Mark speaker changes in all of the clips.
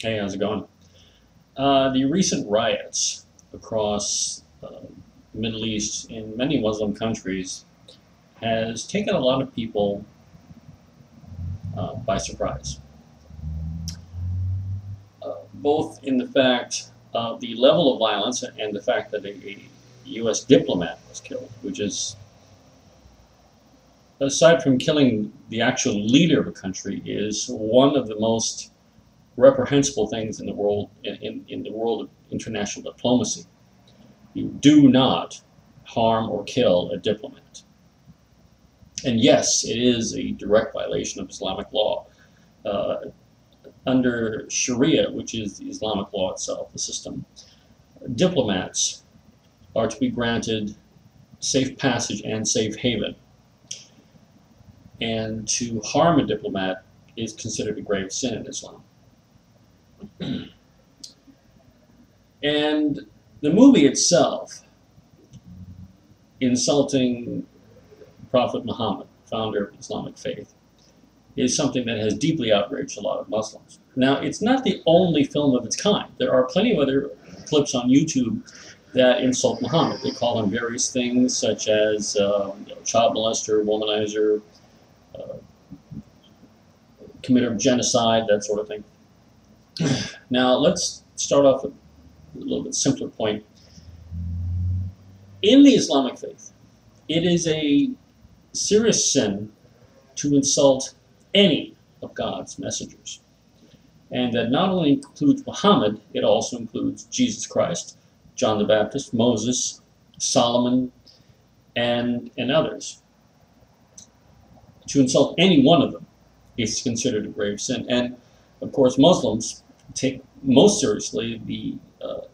Speaker 1: Hey, how's it going? The recent riots across the Middle East in many Muslim countries has taken a lot of people by surprise, both in the fact of the level of violence and the fact that a U.S. diplomat was killed, which is, aside from killing the actual leader of a country, is one of the most reprehensible things in the world in the world of international diplomacy. You do not harm or kill a diplomat. And yes, it is a direct violation of Islamic law. Uh, Under Sharia, which is the Islamic law itself, the system, diplomats are to be granted safe passage and safe haven. And to harm a diplomat is considered a grave sin in Islam. And the movie itself, insulting Prophet Muhammad, founder of Islamic faith, is something that has deeply outraged a lot of Muslims. Now, it's not the only film of its kind. There are plenty of other clips on YouTube that insult Muhammad. They call him various things such as child molester, womanizer, committer of genocide, that sort of thing. Now, let's start off with a little bit simpler point. In the Islamic faith, it is a serious sin to insult any of God's messengers. And that not only includes Muhammad, it also includes Jesus Christ, John the Baptist, Moses, Solomon, and others. To insult any one of them is considered a grave sin. And of course, Muslims take most seriously the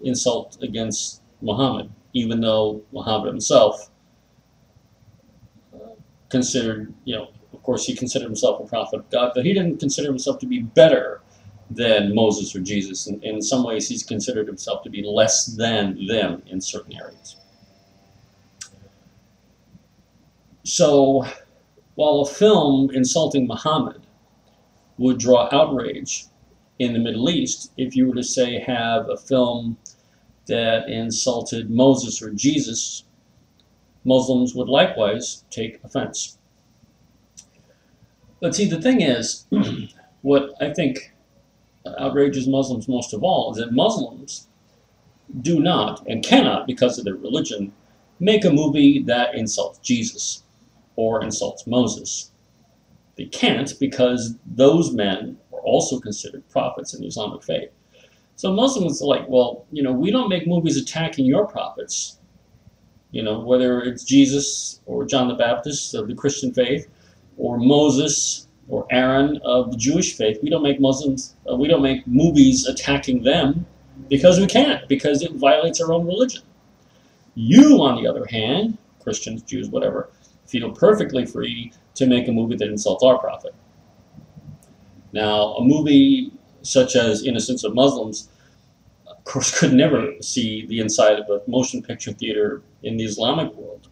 Speaker 1: insult against Muhammad, even though Muhammad himself considered, of course, he considered himself a prophet of God, but he didn't consider himself to be better than Moses or Jesus. And in some ways, he's considered himself to be less than them in certain areas. So, while a film insulting Muhammad would draw outrage in the Middle East, if you were to say have a film that insulted Moses or Jesus, Muslims would likewise take offense. But see, the thing is, what I think outrages Muslims most of all is that Muslims do not and cannot, because of their religion, make a movie that insults Jesus or insults Moses. They can't because those men are also considered prophets in the Islamic faith. So Muslims are like, well, we don't make movies attacking your prophets, whether it's Jesus or John the Baptist of the Christian faith, or Moses or Aaron of the Jewish faith. We don't make movies attacking them because we can't, because it violates our own religion. You, on the other hand, Christians, Jews, whatever, feel perfectly free to make a movie that insults our prophet. Now, a movie such as Innocence of Muslims, of course, could never see the inside of a motion picture theater in the Islamic world.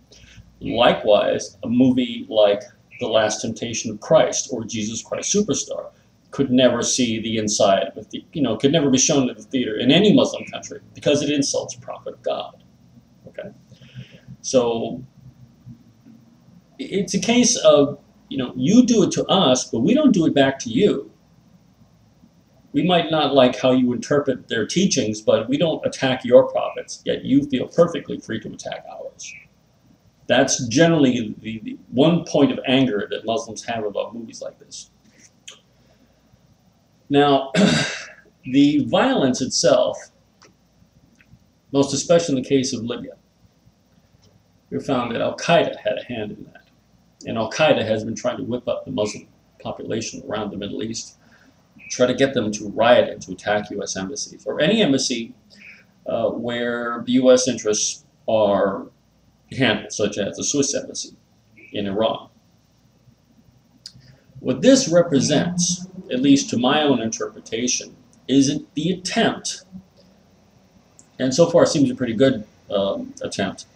Speaker 1: Likewise, a movie like The Last Temptation of Christ or Jesus Christ Superstar could never see the inside of the, could never be shown at the theater in any Muslim country because it insults a prophet of God. Okay? So, it's a case of, you do it to us, but we don't do it back to you. We might not like how you interpret their teachings, but we don't attack your prophets, yet you feel perfectly free to attack ours. That's generally the one point of anger that Muslims have about movies like this. Now, the violence itself, most especially in the case of Libya, we found that Al-Qaida had a hand in that. And Al-Qaida has been trying to whip up the Muslim population around the Middle East, try to get them to riot and to attack U.S. embassies, or any embassy where the U.S. interests are handled, such as the Swiss embassy in Iran. What this represents, at least to my own interpretation, is the attempt, and so far it seems a pretty good attempt,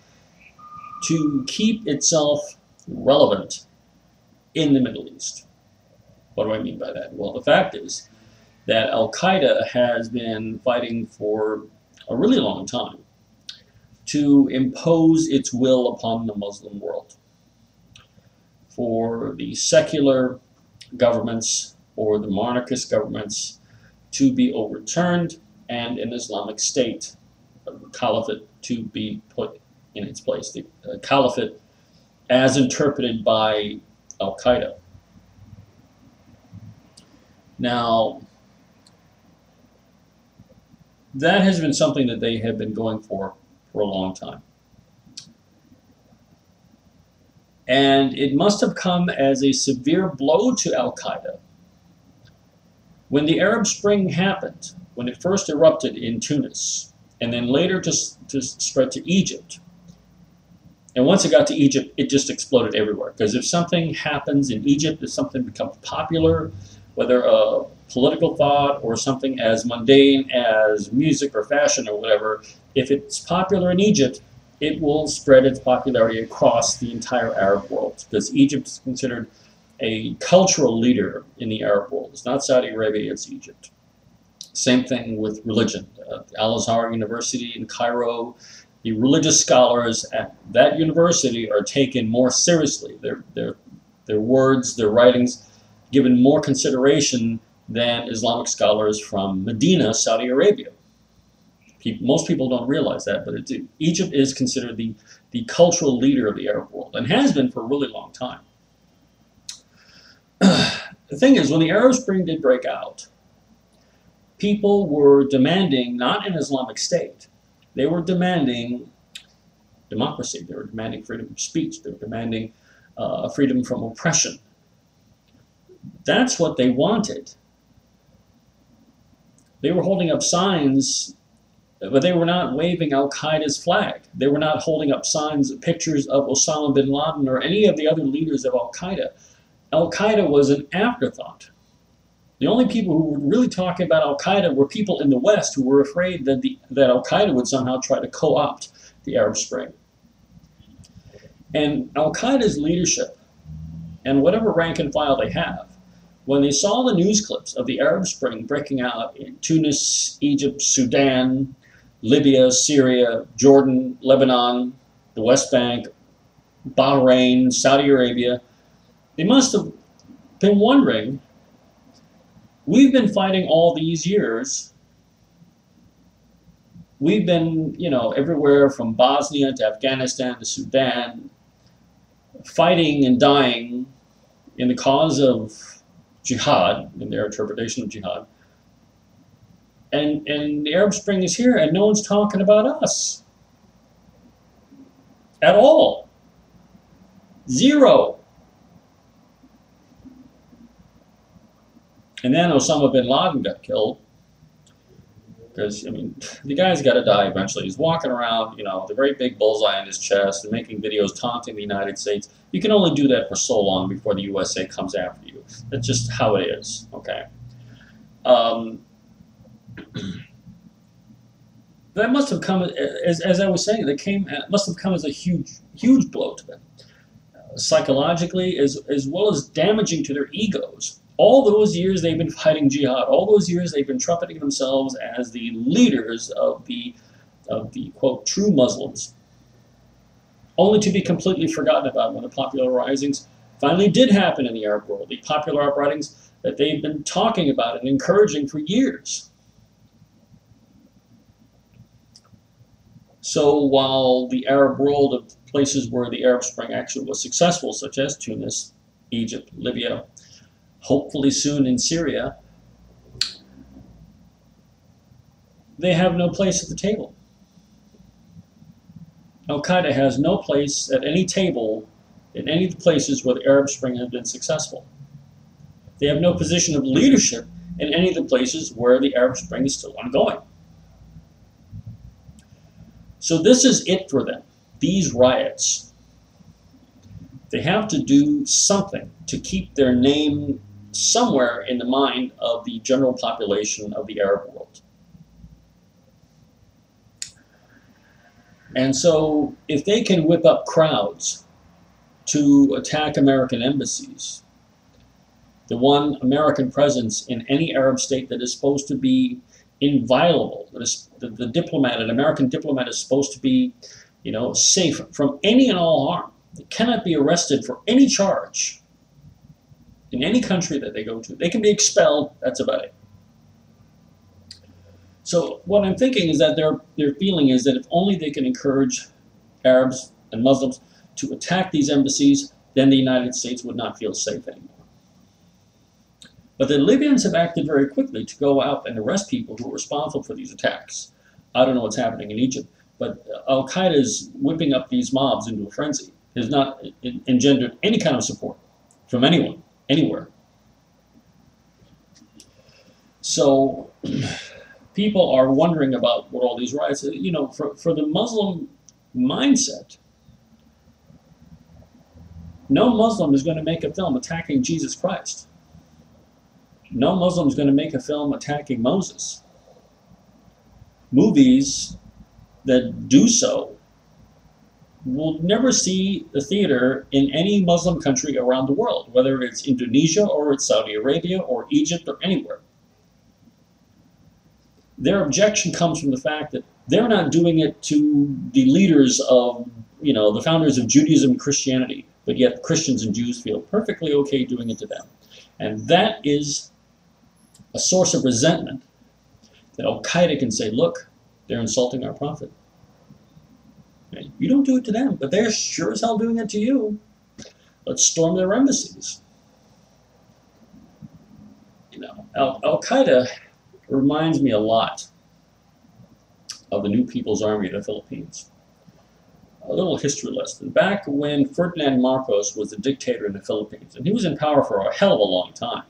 Speaker 1: to keep itself relevant in the Middle East. What do I mean by that? Well, the fact is that Al-Qaida has been fighting for a really long time to impose its will upon the Muslim world, for the secular governments or the monarchist governments to be overturned and an Islamic State, a caliphate, to be put in its place. The caliphate as interpreted by Al-Qaida. Now, that has been something that they have been going for a long time. And it must have come as a severe blow to Al-Qaida when the Arab Spring happened, when it first erupted in Tunis, and then later to spread to Egypt. And once it got to Egypt, it just exploded everywhere. Because if something happens in Egypt, if something becomes popular, whether a political thought or something as mundane as music or fashion or whatever, if it's popular in Egypt, it will spread its popularity across the entire Arab world. Because Egypt is considered a cultural leader in the Arab world. It's not Saudi Arabia, it's Egypt. Same thing with religion. Al-Azhar University in Cairo, the religious scholars at that university are taken more seriously. Their words, their writings, given more consideration than Islamic scholars from Medina, Saudi Arabia. Most people don't realize that, but Egypt is considered the cultural leader of the Arab world, and has been for a really long time. The thing is, when the Arab Spring did break out, people were demanding not an Islamic State. They were demanding democracy. They were demanding freedom of speech. They were demanding freedom from oppression. That's what they wanted. They were holding up signs, but they were not waving Al-Qaeda's flag. They were not holding up signs, pictures of Osama bin Laden or any of the other leaders of Al-Qaeda. Al-Qaeda was an afterthought. The only people who were really talking about Al-Qaeda were people in the West who were afraid that Al-Qaeda would somehow try to co-opt the Arab Spring. And Al-Qaeda's leadership, and whatever rank and file they have, when they saw the news clips of the Arab Spring breaking out in Tunis, Egypt, Sudan, Libya, Syria, Jordan, Lebanon, the West Bank, Bahrain, Saudi Arabia, they must have been wondering, we've been fighting all these years. We've been, everywhere from Bosnia to Afghanistan to Sudan, fighting and dying in the cause of jihad, in their interpretation of jihad. And the Arab Spring is here, and no one's talking about us. At all. Zero. And then Osama bin Laden got killed. Because, the guy's got to die eventually. He's walking around, with a great big bullseye on his chest and making videos taunting the United States. You can only do that for so long before the USA comes after you. That's just how it is, okay? That must have come, as I was saying, must have come as a huge blow to them. Psychologically, as well as damaging to their egos. All those years they've been fighting jihad, all those years they've been trumpeting themselves as the leaders of the quote, true Muslims, only to be completely forgotten about when the popular risings finally did happen in the Arab world, the popular uprisings that they've been talking about and encouraging for years. So while the Arab world of places where the Arab Spring actually was successful, such as Tunis, Egypt, Libya, hopefully soon in Syria, they have no place at the table. Al-Qaeda has no place at any table in any of the places where the Arab Spring has been successful. They have no position of leadership in any of the places where the Arab Spring is still ongoing. So this is it for them, these riots. They have to do something to keep their name somewhere in the mind of the general population of the Arab world. And so if they can whip up crowds to attack American embassies, the one American presence in any Arab state that is supposed to be inviolable. That is, the diplomat, an American diplomat, is supposed to be, safe from any and all harm. They cannot be arrested for any charge in any country that they go to. They can be expelled. That's about it. So what I'm thinking is that their feeling is that if only they can encourage Arabs and Muslims to attack these embassies, then the United States would not feel safe anymore. But the Libyans have acted very quickly to go out and arrest people who are responsible for these attacks. I don't know what's happening in Egypt, but Al-Qaeda is whipping up these mobs into a frenzy. It has not engendered any kind of support from anyone, anywhere. So people are wondering about what all these riots, for the Muslim mindset, no Muslim is going to make a film attacking Jesus Christ. No Muslim is going to make a film attacking Moses. Movies that do so will never see the theater in any Muslim country around the world, whether it's Indonesia or it's Saudi Arabia or Egypt or anywhere. Their objection comes from the fact that they're not doing it to the leaders of, the founders of Judaism and Christianity, but yet Christians and Jews feel perfectly okay doing it to them. And that is a source of resentment that Al-Qaeda can say, look, they're insulting our prophet. Okay? You don't do it to them, but they're sure as hell doing it to you. Let's storm their embassies. Al-Qaeda reminds me a lot of the New People's Army of the Philippines. A little history lesson. Back when Ferdinand Marcos was the dictator in the Philippines, and he was in power for a hell of a long time,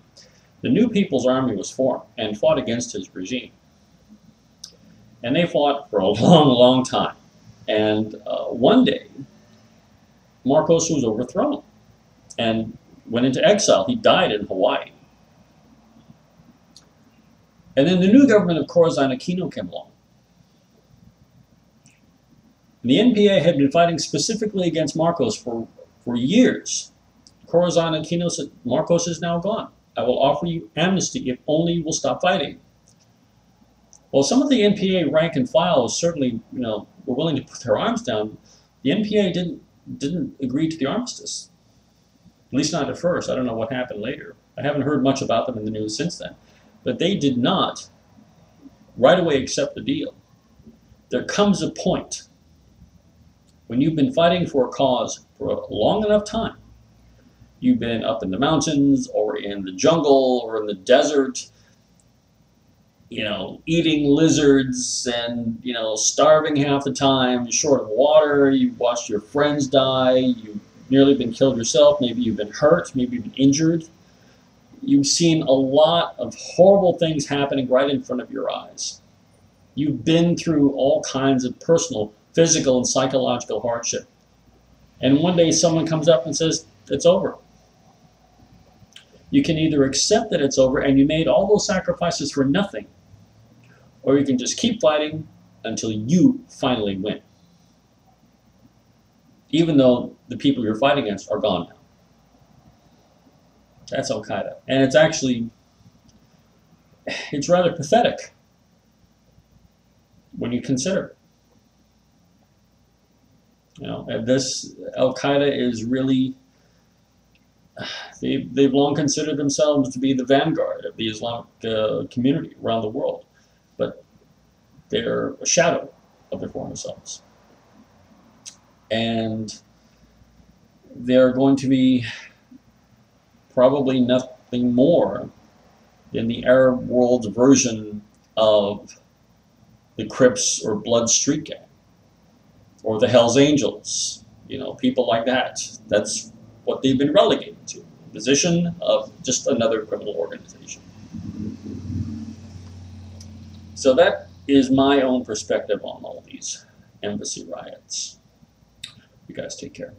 Speaker 1: the New People's Army was formed and fought against his regime. And they fought for a long, long time. And one day, Marcos was overthrown and went into exile. He died in Hawaii. And then the new government of Corazon Aquino came along. And the NPA had been fighting specifically against Marcos for years. Corazon Aquino said, Marcos is now gone. I will offer you amnesty if only you will stop fighting. Well, some of the NPA rank and file certainly, were willing to put their arms down. The NPA didn't agree to the armistice. At least not at first. I don't know what happened later. I haven't heard much about them in the news since then. But they did not right away accept the deal. There comes a point when you've been fighting for a cause for a long enough time. You've been up in the mountains or in the jungle or in the desert, eating lizards and, starving half the time, you're short of water, you've watched your friends die, you've nearly been killed yourself, maybe you've been hurt, maybe you've been injured. You've seen a lot of horrible things happening right in front of your eyes. You've been through all kinds of personal, physical, and psychological hardship. And one day someone comes up and says, it's over. You can either accept that it's over and you made all those sacrifices for nothing, or you can just keep fighting until you finally win. Even though the people you're fighting against are gone now. That's Al-Qaeda. And it's rather pathetic when you consider it. This Al-Qaeda is really, they've long considered themselves to be the vanguard of the Islamic community around the world. But they're a shadow of their former selves. And they're going to be probably nothing more than the Arab world's version of the Crips or Blood Street Gang or the Hells Angels, people like that. That's what they've been relegated to, the position of just another criminal organization. So that is my own perspective on all these embassy riots. You guys take care.